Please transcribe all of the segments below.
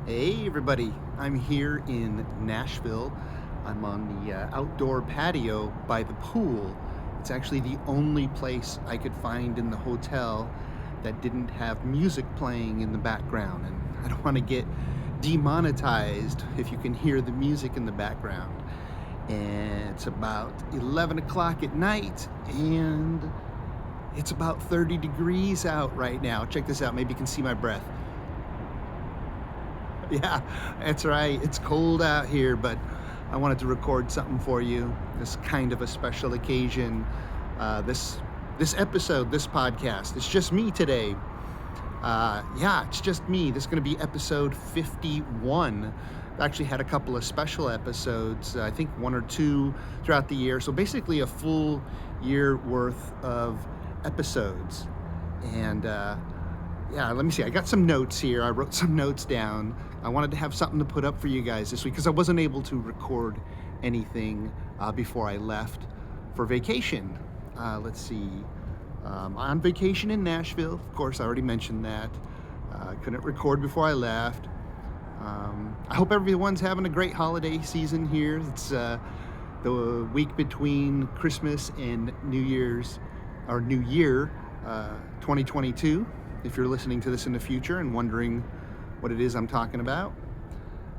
Hey everybody, I'm here in Nashville. I'm on the outdoor patio by the pool. It's actually the only place I could find in the hotel that didn't have music playing in the background. And I don't want to get demonetized if you can hear the music in the background. And it's about 11 o'clock at night and it's about 30 degrees out right now. Check this out, maybe you can see my breath. Yeah, that's right. It's cold out here, but I wanted to record something for you. This kind of a special occasion. This episode, this podcast, it's just me today. It's just me. This is going to be episode 51. I've actually had a couple of special episodes, I think one or two throughout the year. So basically a full year worth of episodes. And let me see. I got some notes here. I wrote some notes down. I wanted to have something to put up for you guys this week because I wasn't able to record anything before I left for vacation. Let's see. On vacation in Nashville. Of course, I already mentioned that. Couldn't record before I left. I hope everyone's having a great holiday season here. It's the week between Christmas and New Year's, or New Year 2022. If you're listening to this in the future and wondering what it is I'm talking about,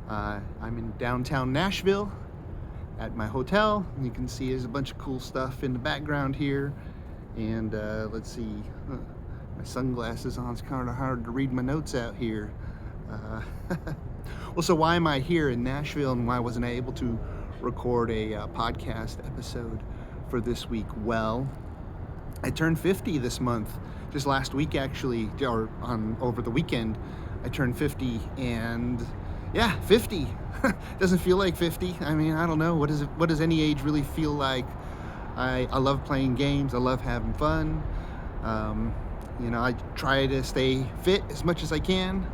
I'm in downtown Nashville at my hotel. You can see there's a bunch of cool stuff in the background here. And let's see, my sunglasses on. It's kind of hard to read my notes out here. Well, so why am I here in Nashville and why wasn't I able to record a podcast episode for this week? Well, I turned 50 this month. Just last week, actually, or over the weekend, I turned 50, and yeah, 50 doesn't feel like 50. I mean, I don't know. What does any age really feel like? I love playing games. I love having fun. I try to stay fit as much as I can,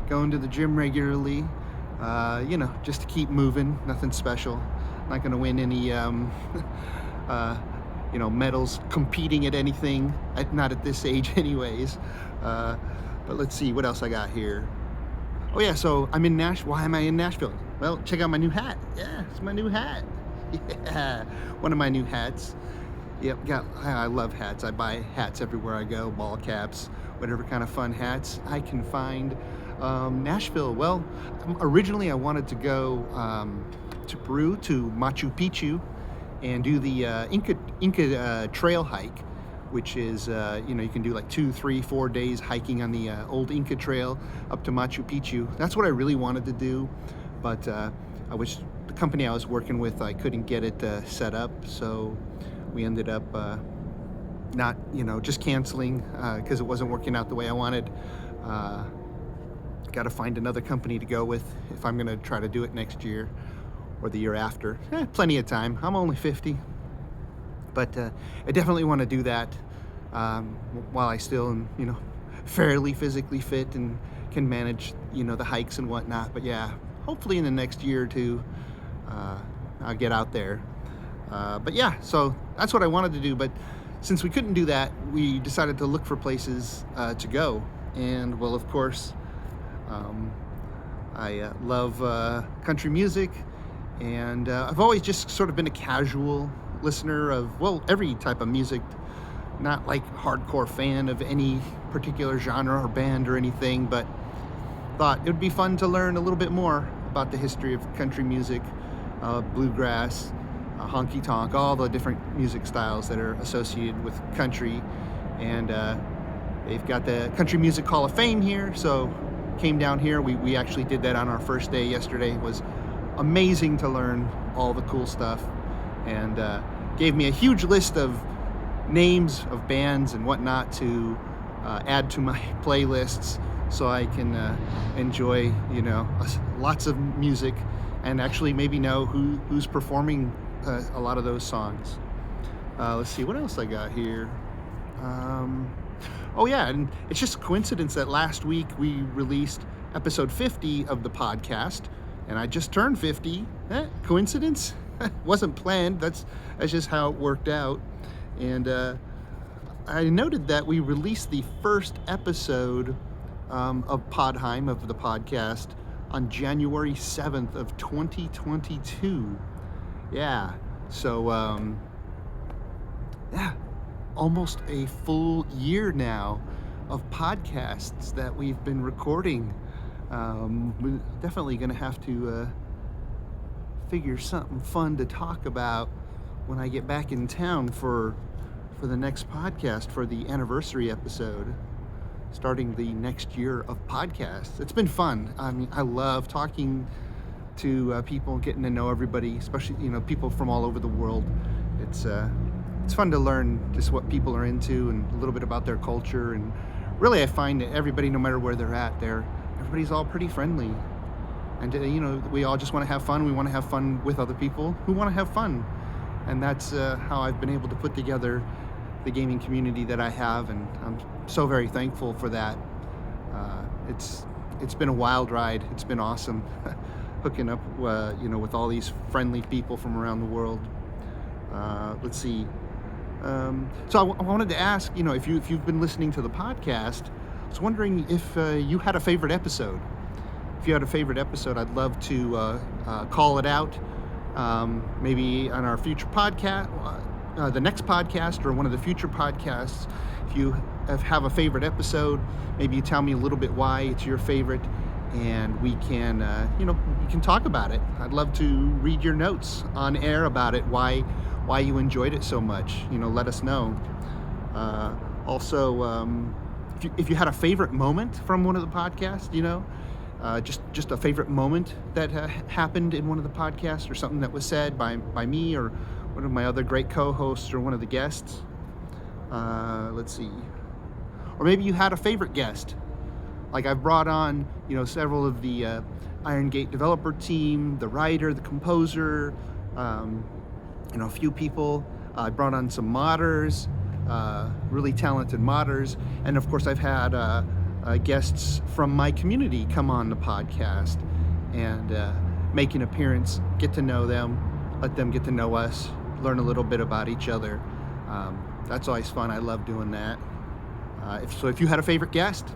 going to the gym regularly, just to keep moving. Nothing special. Not going to win any medals competing at anything, not at this age anyways. But let's see what else I got here. Oh yeah, so I'm in Nashville. Why am I in Nashville? Well, check out my new hat. Yeah, it's my new hat. Yeah, one of my new hats. Yep, I love hats. I buy hats everywhere I go, ball caps, whatever kind of fun hats I can find. Nashville, well, originally I wanted to go to Peru, to Machu Picchu, and do the Inca trail hike, which is, you can do like 2, 3, 4 days hiking on the old Inca trail up to Machu Picchu. That's what I really wanted to do, but the company I was working with, I couldn't get it set up, so we ended up not, just canceling because it wasn't working out the way I wanted. Got to find another company to go with if I'm going to try to do it next year or the year after. Plenty of time. I'm only 50. But I definitely want to do that while I still am, fairly physically fit and can manage, the hikes and whatnot. But yeah, hopefully in the next year or two, I'll get out there. But yeah, so that's what I wanted to do. But since we couldn't do that, we decided to look for places to go. And well, of course, I love country music. And I've always just sort of been a casual listener of, well, every type of music, not like hardcore fan of any particular genre or band or anything, but thought it would be fun to learn a little bit more about the history of country music, bluegrass, honky tonk, all the different music styles that are associated with country. And they've got the Country Music Hall of Fame here, so came down here. We actually did that on our first day yesterday. It was amazing to learn all the cool stuff, and gave me a huge list of names of bands and whatnot to add to my playlists so I can enjoy, lots of music and actually maybe know who's performing a lot of those songs. Let's see what else I got here. Oh yeah, and it's just a coincidence that last week we released episode 50 of the podcast, and I just turned 50. Coincidence? Wasn't planned. That's just how it worked out. And I noted that we released the first episode of Podheim, of the podcast, on January 7th of 2022. Yeah, so yeah, almost a full year now of podcasts that we've been recording. We're definitely going to have to figure something fun to talk about when I get back in town for the next podcast, for the anniversary episode, starting the next year of podcasts. It's been fun. I mean, I love talking to people, getting to know everybody, especially people from all over the world. It's fun to learn just what people are into and a little bit about their culture. And really, I find that everybody, no matter where they're at, everybody's all pretty friendly. And we all just want to have fun. We want to have fun with other people who want to have fun. And that's how I've been able to put together the gaming community that I have, and I'm so very thankful for that. It's been a wild ride. It's been awesome, hooking up with all these friendly people from around the world. Let's see. So I wanted to ask, if you've been listening to the podcast, I was wondering if you had a favorite episode. If you had a favorite episode, I'd love to call it out. Maybe on our future podcast, the next podcast, or one of the future podcasts. If you have a favorite episode, maybe you tell me a little bit why it's your favorite, and we can, we can talk about it. I'd love to read your notes on air about it, why you enjoyed it so much. Let us know. Also, if you had a favorite moment from one of the podcasts, just a favorite moment that happened in one of the podcasts, or something that was said by me or one of my other great co-hosts or one of the guests. Let's see. Or maybe you had a favorite guest. Like I've brought on, several of the Iron Gate developer team, the writer, the composer, a few people. I brought on some modders, really talented modders. And of course I've had guests from my community come on the podcast and make an appearance, get to know them, let them get to know us, learn a little bit about each other. That's always fun. I love doing that. If you had a favorite guest,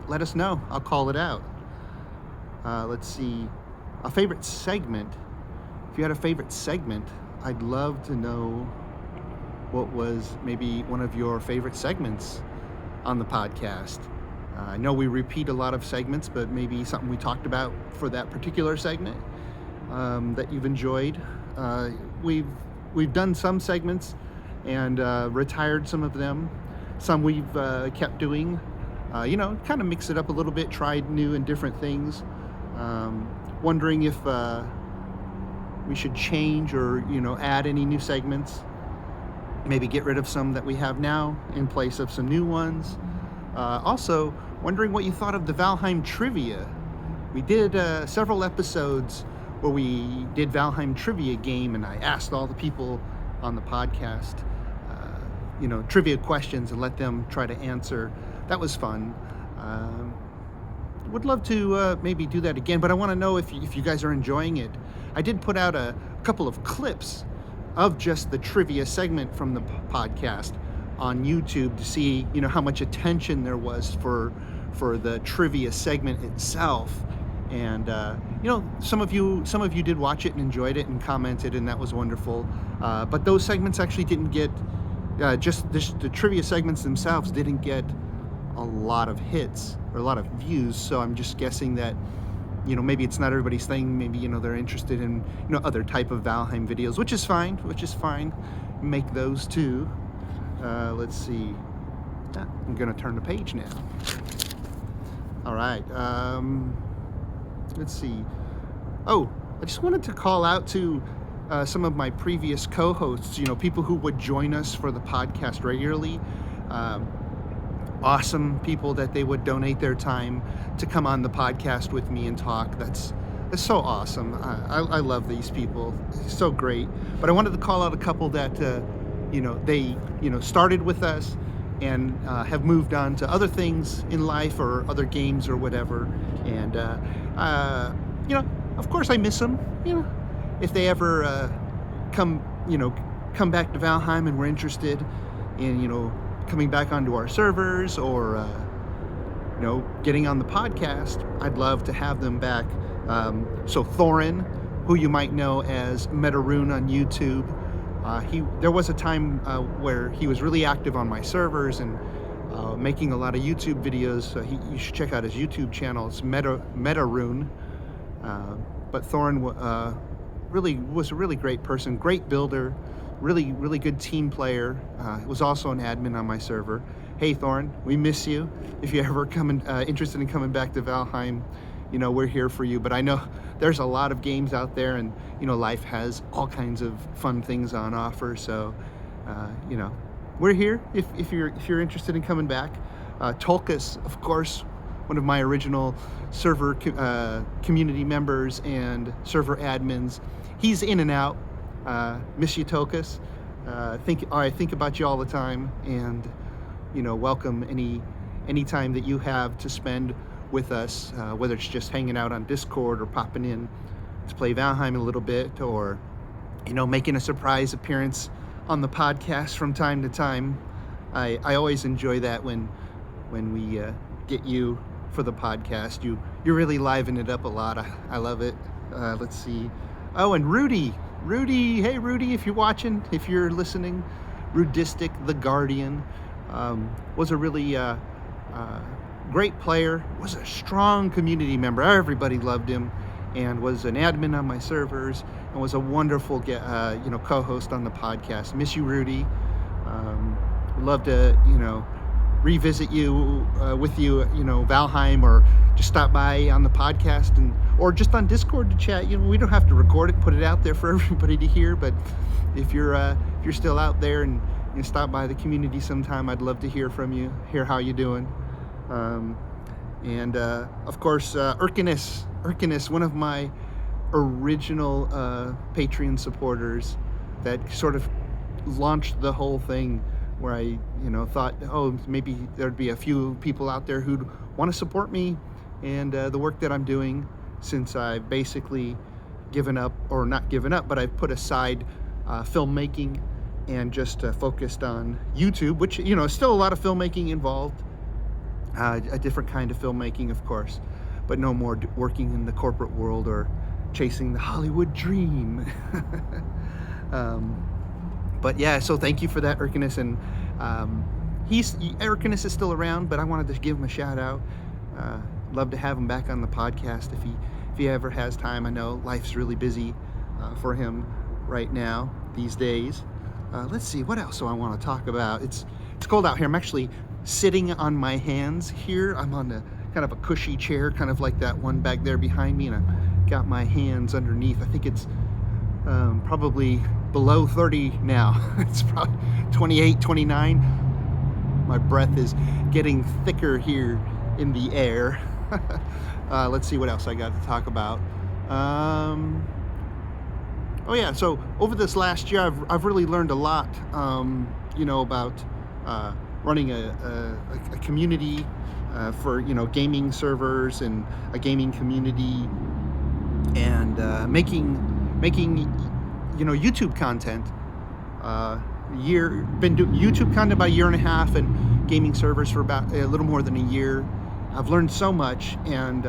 let us know. I'll call it out. Let's see. A favorite segment. If you had a favorite segment, I'd love to know what was maybe one of your favorite segments on the podcast. I know we repeat a lot of segments, but maybe something we talked about for that particular segment that you've enjoyed. We've done some segments and retired some of them. Some we've kept doing. Kind of mix it up a little bit, tried new and different things. Wondering if we should change or add any new segments. Maybe get rid of some that we have now in place of some new ones. Also, wondering what you thought of the Valheim trivia. We did several episodes where we did Valheim trivia game, and I asked all the people on the podcast, trivia questions and let them try to answer. That was fun. Would love to maybe do that again, but I want to know if you guys are enjoying it. I did put out a couple of clips of just the trivia segment from the podcast on YouTube to see, how much attention there was for the trivia segment itself. And some of you did watch it and enjoyed it and commented, and that was wonderful. But those segments actually didn't get the trivia segments themselves didn't get a lot of hits or a lot of views. So I'm just guessing that maybe it's not everybody's thing. Maybe they're interested in other type of Valheim videos, which is fine. Make those too. Let's see. I'm gonna turn the page now. All right. Let's see. Oh, I just wanted to call out to some of my previous co-hosts, people who would join us for the podcast regularly. Awesome people that they would donate their time to come on the podcast with me and talk. That's so awesome. I love these people. It's so great. But I wanted to call out a couple that, they, started with us and have moved on to other things in life or other games or whatever. And, of course I miss them. If they ever come back to Valheim and we're interested in, coming back onto our servers or, getting on the podcast, I'd love to have them back So Thorin, who you might know as Metaroon on YouTube, there was a time where he was really active on my servers and making a lot of YouTube videos. You should check out his YouTube channel. It's Metaroon. But Thorin really was a really great person, great builder, really good team player. Was also an admin on my server. Hey Thorin, we miss you. If you ever interested in coming back to Valheim, we're here for you. But I know there's a lot of games out there, and life has all kinds of fun things on offer. So we're here if you're interested in coming back. Tolkus, of course, one of my original server community members and server admins. He's in and out. Miss you, Tolkus. I think about you all the time, and welcome any time that you have to spend with us, whether it's just hanging out on Discord or popping in to play Valheim a little bit, or making a surprise appearance on the podcast from time to time. I always enjoy that when we get you for the podcast. You really liven it up a lot. I love it. Let's see. Oh, and Rudy, hey Rudy, if you're watching, if you're listening, Rudistic the Guardian, was a really great player, was a strong community member. Everybody loved him, and was an admin on my servers, and was a wonderful co-host on the podcast. Miss you, Rudy. Love to revisit you with you, Valheim, or just stop by on the podcast or just on Discord to chat. We don't have to record it, put it out there for everybody to hear. But if you're still out there and stop by the community sometime, I'd love to hear from you, hear how you're doing. And of course, Urkinus, one of my original Patreon supporters that sort of launched the whole thing, where I thought, oh, maybe there'd be a few people out there who'd want to support me and the work that I'm doing, since I've basically given up, or not given up, but I've put aside filmmaking and just focused on YouTube, which is still a lot of filmmaking involved, a different kind of filmmaking, of course, but no more working in the corporate world or chasing the Hollywood dream. But yeah, so thank you for that, Urkinus. And Urkinus is still around, but I wanted to give him a shout out. Love to have him back on the podcast if he ever has time. I know life's really busy for him right now these days. Let's see, what else do I want to talk about? It's cold out here. I'm actually sitting on my hands here. I'm on a kind of a cushy chair, kind of like that one back there behind me, and I've got my hands underneath. I think it's probably below 30 now. It's probably 28, 29. My breath is getting thicker here in the air. Let's see what else I got to talk about. Oh yeah, so over this last year, I've really learned a lot, about running a community for gaming servers and a gaming community, and making YouTube content. Been doing YouTube content about a year and a half, and gaming servers for about a little more than a year. I've learned so much, and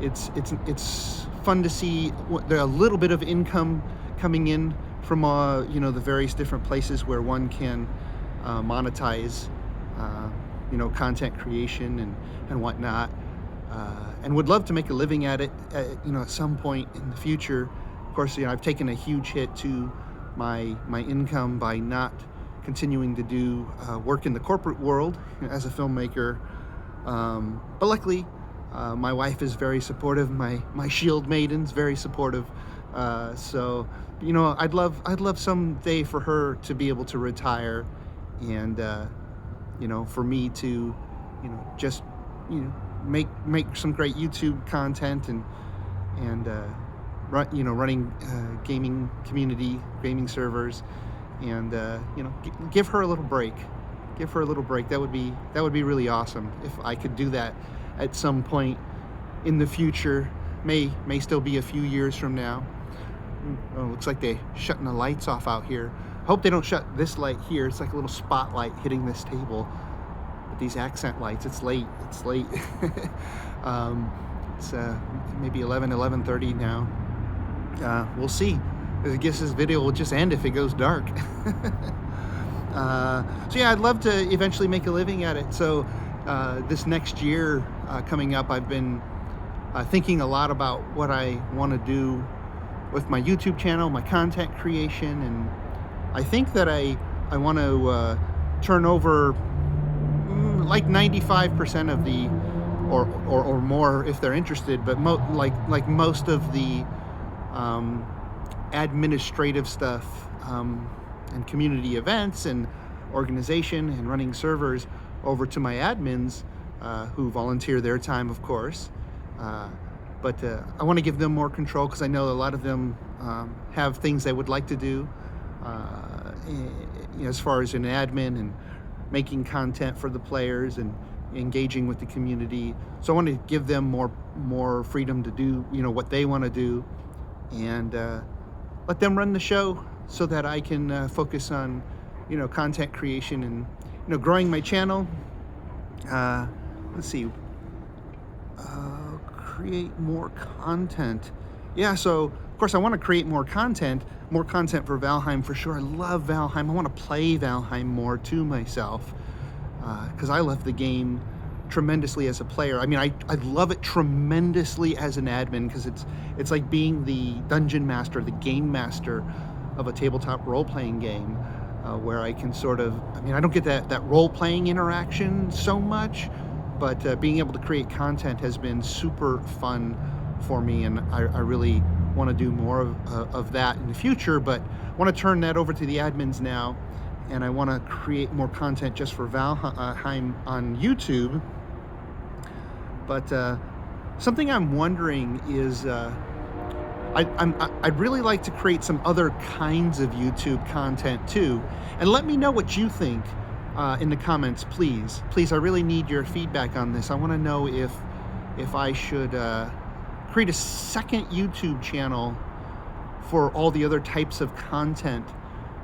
it's fun to see a little bit of income coming in from the various different places where one can monetize content creation and whatnot, and would love to make a living at it at some point in the future. Of course, I've taken a huge hit to my income by not continuing to do work in the corporate world as a filmmaker. But luckily, my wife is very supportive. My shield maiden's very supportive. So I'd love someday for her to be able to retire, and for me to just make some great YouTube content and running gaming community, gaming servers, and give her a little break. That would be really awesome if I could do that at some point in the future. May still be a few years from now. Oh, looks like they're shutting the lights off out here. Hope they don't shut this light here. It's like a little spotlight hitting this table. But these accent lights, it's late. It's maybe 11:30 now. We'll see. I guess this video will just end if it goes dark. So yeah, I'd love to eventually make a living at it. So this next year coming up, I've been thinking a lot about what I want to do with my YouTube channel, my content creation, and I think that I want to turn over like 95% of the, or more if they're interested, but like most of the administrative stuff and community events and organization and running servers over to my admins who volunteer their time, of course. But I want to give them more control because I know a lot of them have things they would like to do as far as an admin and making content for the players and engaging with the community. So I want to give them more freedom to do what they want to do, and let them run the show so that I can focus on content creation and growing my channel. Let's see. Create more content. Yeah, so of course I want to create more content for Valheim for sure. I love Valheim. I want to play Valheim more to myself because I love the game tremendously as a player. I mean, I love it tremendously as an admin because it's like being the dungeon master, the game master of a tabletop role-playing game where I can sort of, I don't get that role-playing interaction so much, but being able to create content has been super fun for me, and I really want to do more of that in the future, but I want to turn that over to the admins now, and I want to create more content just for Valheim on YouTube. But something I'm wondering is I'd really like to create some other kinds of YouTube content too, and let me know what you think in the comments, please. I really need your feedback on this. I want to know if I should create a second YouTube channel for all the other types of content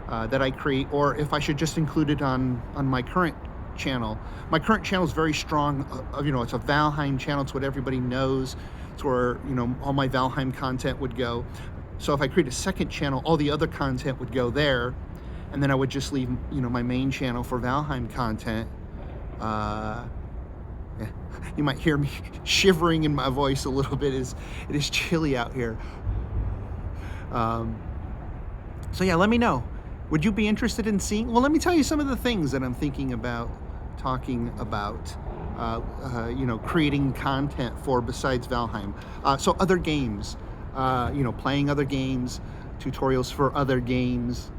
that I create, or if I should just include it on my current channel. My current channel is very strong. It's a Valheim channel. It's what everybody knows. It's where all my Valheim content would go. So if I create a second channel, all the other content would go there, and then I would just leave my main channel for Valheim content. Yeah. You might hear me shivering in my voice a little bit. It is chilly out here. So yeah, let me know. Would you be interested in seeing? Well, let me tell you some of the things that I'm thinking about talking about. Creating content for besides Valheim. So other games, playing other games, tutorials for other games,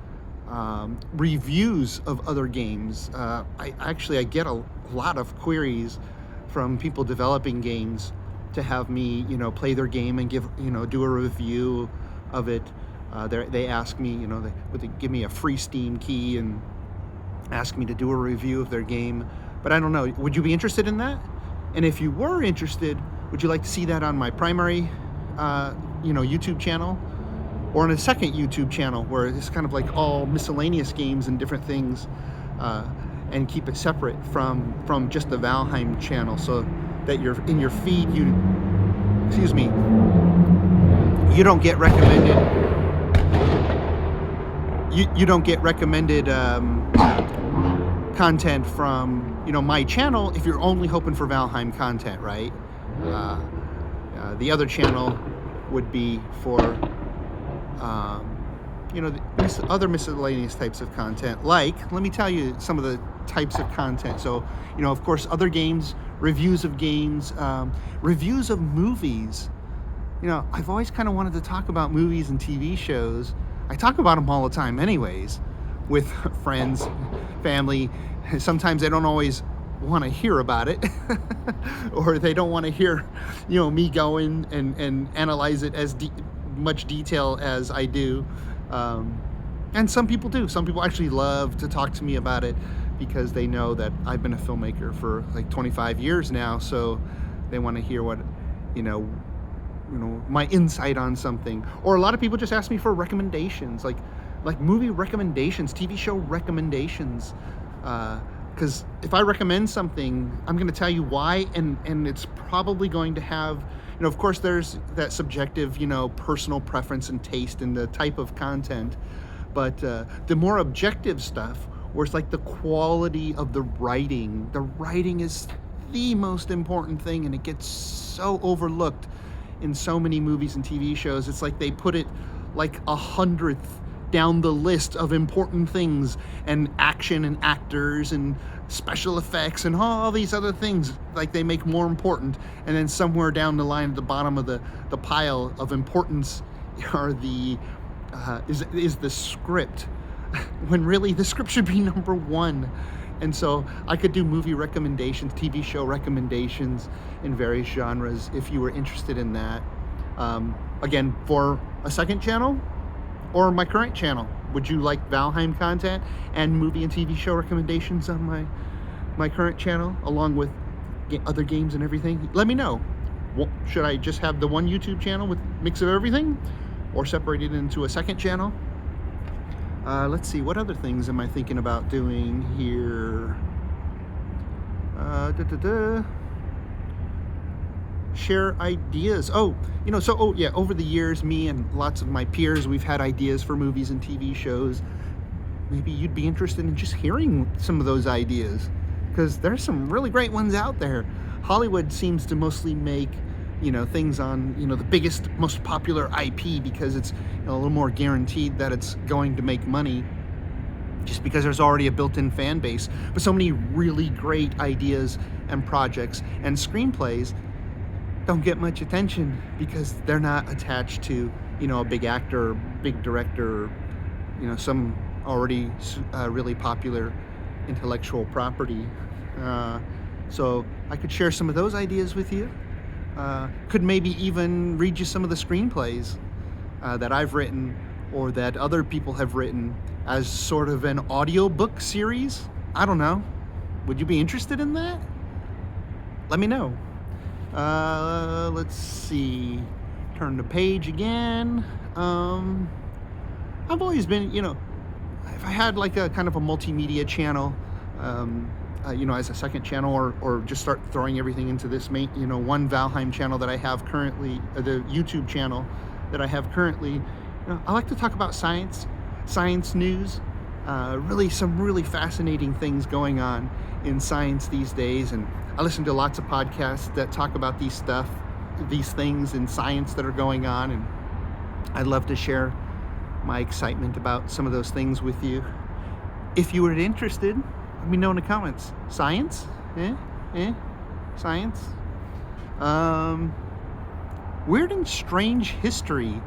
reviews of other games. I get a lot of queries from people developing games to have me, play their game and do a review of it. They ask me, they give me a free Steam key and ask me to do a review of their game. But I don't know, would you be interested in that? And if you were interested, would you like to see that on my primary, YouTube channel, or on a second YouTube channel where it's kind of like all miscellaneous games and different things, and keep it separate from just the Valheim channel, so that in your feed, you don't get recommended. You don't get recommended content from my channel if you're only hoping for Valheim content, right? The other channel would be for the other miscellaneous types of content. Like, let me tell you some of the types of content. So of course, other games, reviews of games, reviews of movies. I've always kind of wanted to talk about movies and TV shows. I talk about them all the time anyways, with friends, family. Sometimes they don't always want to hear about it, or they don't want to hear, me go in and analyze it as much detail as I do. And some people do. Some people actually love to talk to me about it because they know that I've been a filmmaker for like 25 years now. So they want to hear what, my insight on something. Or a lot of people just ask me for recommendations, like movie recommendations, TV show recommendations, because if I recommend something, I'm going to tell you why, and it's probably going to have, of course, there's that subjective, personal preference and taste in the type of content, but the more objective stuff, where it's like the quality of the writing. The writing is the most important thing, and it gets so overlooked in so many movies and TV shows. It's like they put it like 100th down the list of important things, and action and actors and special effects and all these other things, like they make more important, and then somewhere down the line at the bottom of the pile of importance are the is the script, when really the script should be number one. And so I could do movie recommendations, TV show recommendations in various genres if you were interested in that. Again, for a second channel or my current channel, would you like Valheim content and movie and TV show recommendations on my current channel, along with other games and everything? Let me know. Should I just have the one YouTube channel with mix of everything, or separate it into a second channel? Let's see, what other things am I thinking about doing here? Share ideas. Over the years, me and lots of my peers, we've had ideas for movies and TV shows. Maybe you'd be interested in just hearing some of those ideas, because there's some really great ones out there. Hollywood seems to mostly make things on the biggest, most popular IP, because it's a little more guaranteed that it's going to make money, just because there's already a built-in fan base. But so many really great ideas and projects and screenplays don't get much attention because they're not attached to a big actor, big director, some already really popular intellectual property. So I could share some of those ideas with you. Could maybe even read you some of the screenplays that I've written, or that other people have written, as sort of an audiobook series. I don't know. Would you be interested in that? Let me know. Let's see. Turn the page again. I've always been, if I had like a kind of a multimedia channel, as a second channel, or just start throwing everything into this main, one Valheim channel that I have currently, the YouTube channel that I have currently. I like to talk about science news, really some really fascinating things going on in science these days. And I listen to lots of podcasts that talk about these things in science that are going on. And I'd love to share my excitement about some of those things with you. If you were interested, let me know in the comments. Science? Science? Weird and strange history.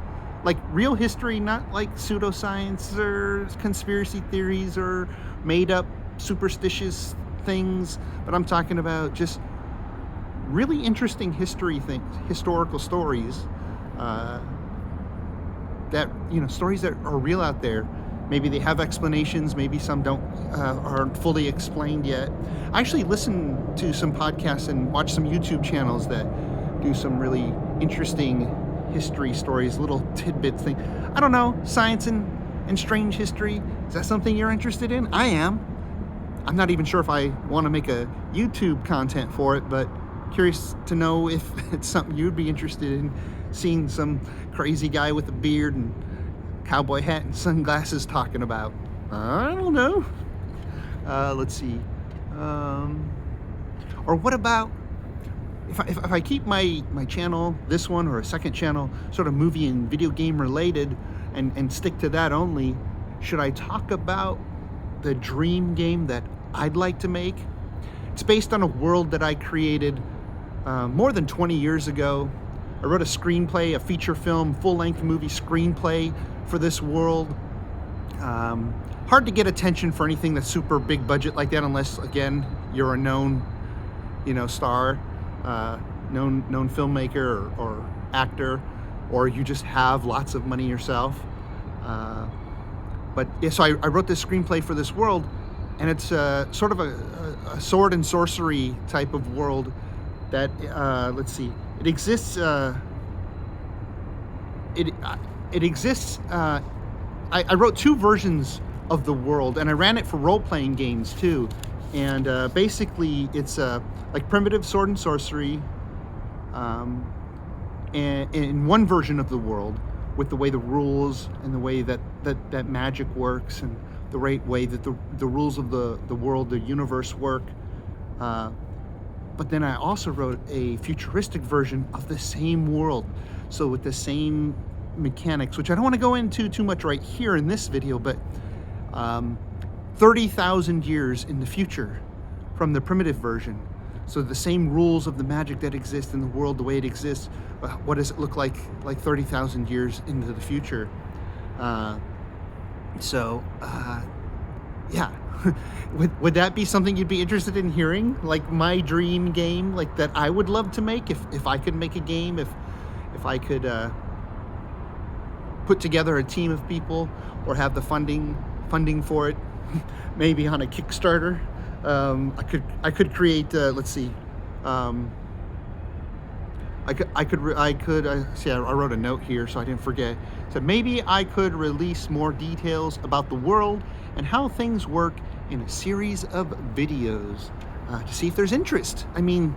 Like real history, not like pseudoscience or conspiracy theories or made up superstitious things, but I'm talking about just really interesting history things, historical stories, that, stories that are real out there. Maybe they have explanations, maybe some don't, aren't fully explained yet. I actually listen to some podcasts and watch some YouTube channels that do some really interesting history stories, little tidbit thing. I don't know, science and strange history. Is that something you're interested in? I am. I'm not even sure if I want to make a YouTube content for it, but curious to know if it's something you'd be interested in, seeing some crazy guy with a beard and cowboy hat and sunglasses talking about. I don't know. Let's see. Or what about if I keep my channel, this one or a second channel, sort of movie and video game related, and stick to that only, should I talk about the dream game that I'd like to make? It's based on a world that I created more than 20 years ago. I wrote a screenplay, a feature film, full-length movie screenplay for this world. Hard to get attention for anything that's super big budget like that, unless, again, you're a known, star, known filmmaker or actor, or you just have lots of money yourself. But yeah, so I wrote this screenplay for this world, and it's sort of a sword and sorcery type of world that, let's see, it exists. It exists. I wrote two versions of the world, and I ran it for role-playing games too. And basically it's like primitive sword and sorcery, and in one version of the world, with the way the rules and the way that magic works, and the right way that the rules of the world, the universe work. But then I also wrote a futuristic version of the same world, so with the same mechanics, which I don't want to go into too much right here in this video, but 30,000 years in the future from the primitive version. So the same rules of the magic that exist in the world, the way it exists, what does it look like 30,000 years into the future? Yeah. Would that be something you'd be interested in hearing? Like my dream game, like that I would love to make if I could make a game, if I could put together a team of people or have the funding for it, maybe on a Kickstarter. I could create. Let's see. I wrote a note here so I didn't forget. So maybe I could release more details about the world and how things work in a series of videos to see if there's interest. I mean,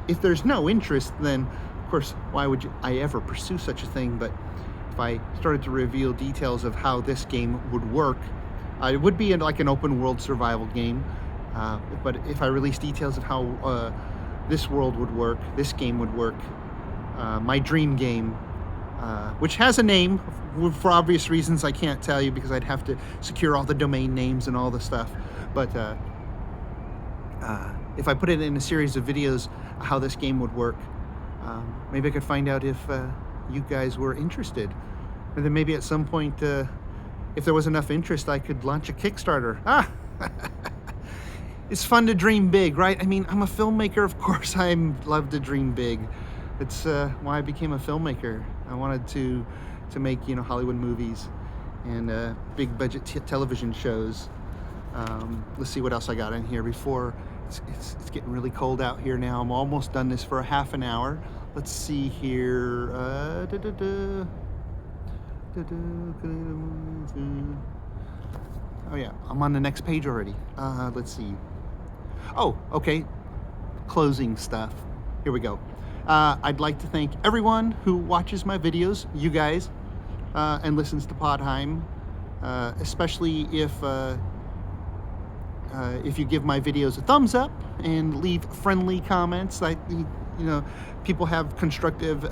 if there's no interest, then of course, why would I ever pursue such a thing? But if I started to reveal details of how this game would work, it would be like an open world survival game. But if I release details of how this world would work, this game would work, my dream game, which has a name, for obvious reasons I can't tell you because I'd have to secure all the domain names and all the stuff. But if I put it in a series of videos how this game would work, maybe I could find out if you guys were interested. And then maybe at some point, if there was enough interest, I could launch a Kickstarter. It's fun to dream big, right? I mean, I'm a filmmaker, of course I love to dream big. It's why I became a filmmaker. I wanted to make, Hollywood movies and big budget television shows. Let's see what else I got in here before. It's getting really cold out here now. I'm almost done this for a half an hour. Let's see here. Oh yeah, I'm on the next page already. Let's see. Oh, okay. Closing stuff. Here we go. I'd like to thank everyone who watches my videos, you guys, and listens to Podheim, especially if you give my videos a thumbs up and leave friendly comments. People have constructive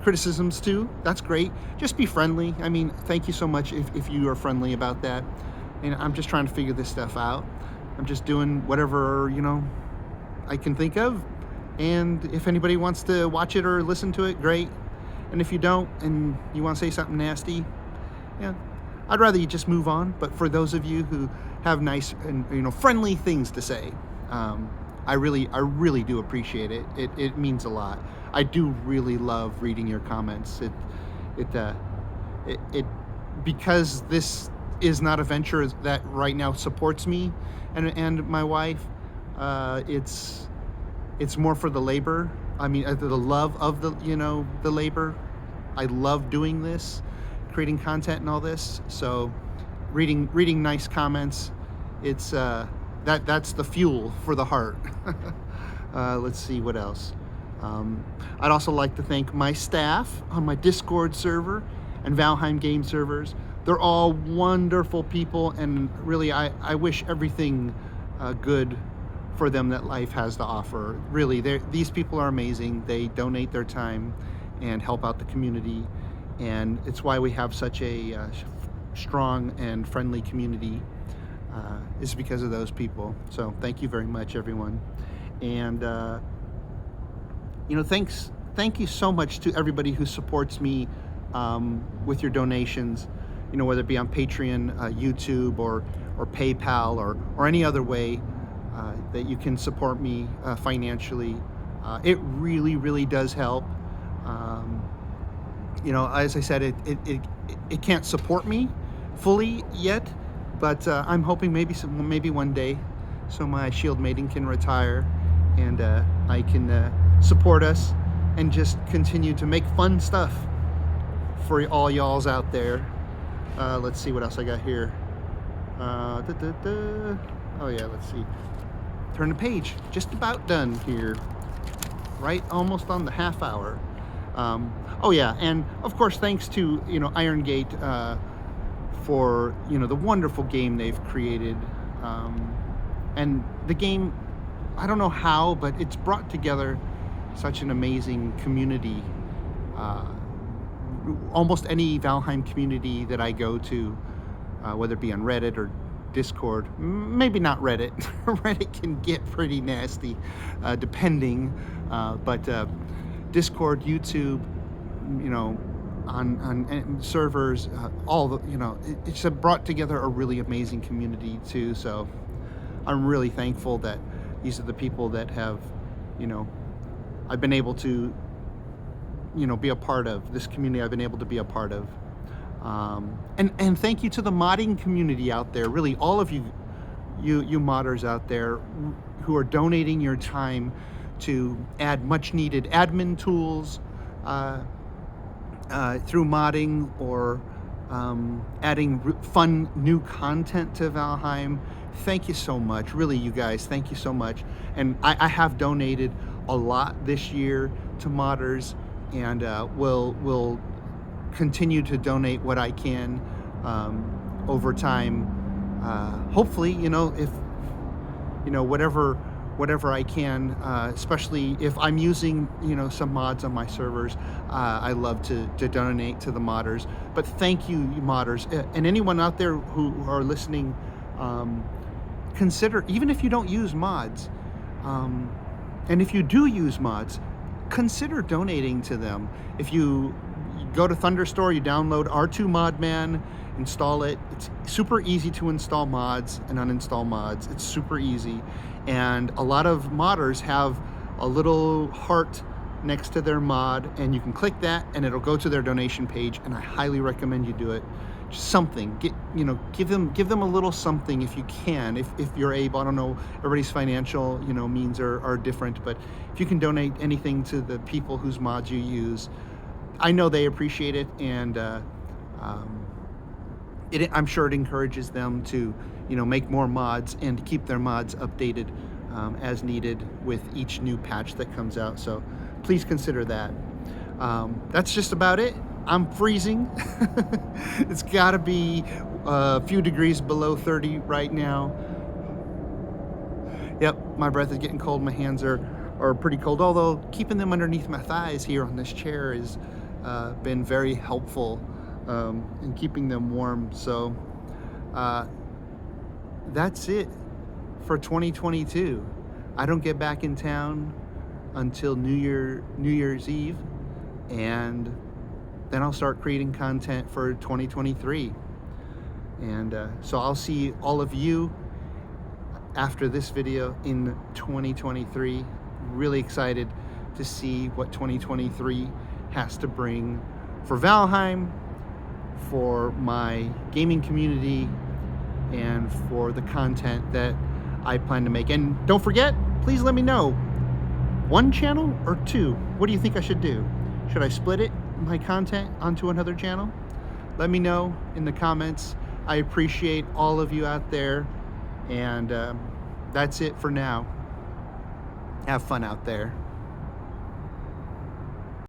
criticisms too. That's great. Just be friendly. I mean, thank you so much if you are friendly about that. And I'm just trying to figure this stuff out. I'm just doing whatever, I can think of. And if anybody wants to watch it or listen to it, great. And if you don't and you want to say something nasty, yeah, I'd rather you just move on. But for those of you who have nice and friendly things to say, I really do appreciate it. It means a lot. I do really love reading your comments. It because this is not a venture that right now supports me and my wife. It's more for the labor. I mean, the love of the labor. I love doing this, creating content and all this. So reading nice comments, it's that's the fuel for the heart. Let's see what else. I'd also like to thank my staff on my Discord server and Valheim game servers. They're all wonderful people, and really I wish everything good for them that life has to offer. Really, these people are amazing. They donate their time and help out the community, and it's why we have such a strong and friendly community, is because of those people. So thank you very much, everyone. And thank you so much to everybody who supports me with your donations, whether it be on Patreon, YouTube, or PayPal, or any other way that you can support me financially. It really does help. As I said, it can't support me fully yet, but I'm hoping maybe one day, so my shield maiden can retire and I can support us and just continue to make fun stuff for all y'alls out there. Let's see what else I got here. Oh yeah, let's see. turn the page. Just about done here. Right, almost on the half hour. Oh yeah, and of course, thanks to Iron Gate for the wonderful game they've created, and the game. I don't know how, but it's brought together such an amazing community. Almost any Valheim community that I go to, whether it be on Reddit or Discord, maybe not Reddit. Reddit can get pretty nasty, depending, but Discord, YouTube, on servers, all the, it's brought together a really amazing community too. So I'm really thankful that these are the people that have, I've been able to, be a part of this community. I've been able to be a part of, and thank you to the modding community out there. Really, all of you modders out there who are donating your time to add much needed admin tools through modding, or adding fun new content to Valheim. Thank you so much. Really, you guys, thank you so much. And I have donated a lot this year to modders, and will continue to donate what I can over time. Hopefully, if whatever I can, especially if I'm using some mods on my servers, I love to donate to the modders. But thank you, modders, and anyone out there who are listening. Consider, even if you don't use mods, and if you do use mods, consider donating to them. If you go to Thunderstore, you download R2 Modman, install it. It's super easy to install mods and uninstall mods. It's super easy. And a lot of modders have a little heart next to their mod, and you can click that and it'll go to their donation page, and I highly recommend you do it. Just something, give them a little something if you can, if you're able. I don't know, everybody's financial means are different, but if you can donate anything to the people whose mods you use, I know they appreciate it, and I'm sure it encourages them to make more mods and to keep their mods updated as needed with each new patch that comes out. So please consider that. That's just about it. I'm freezing. It's got to be a few degrees below 30 right now. Yep, my breath is getting cold. My hands are pretty cold, although keeping them underneath my thighs here on this chair has been very helpful in keeping them warm. So that's it for 2022. I don't get back in town until New Year's Eve, and then I'll start creating content for 2023. And so I'll see all of you after this video in 2023. Really excited to see what 2023 has to bring for Valheim, for my gaming community, and for the content that I plan to make. And don't forget, please let me know, 1 channel or 2? What do you think I should do? Should I split it, my content, onto another channel? Let me know in the comments. I appreciate all of you out there, and that's it for now. Have fun out there.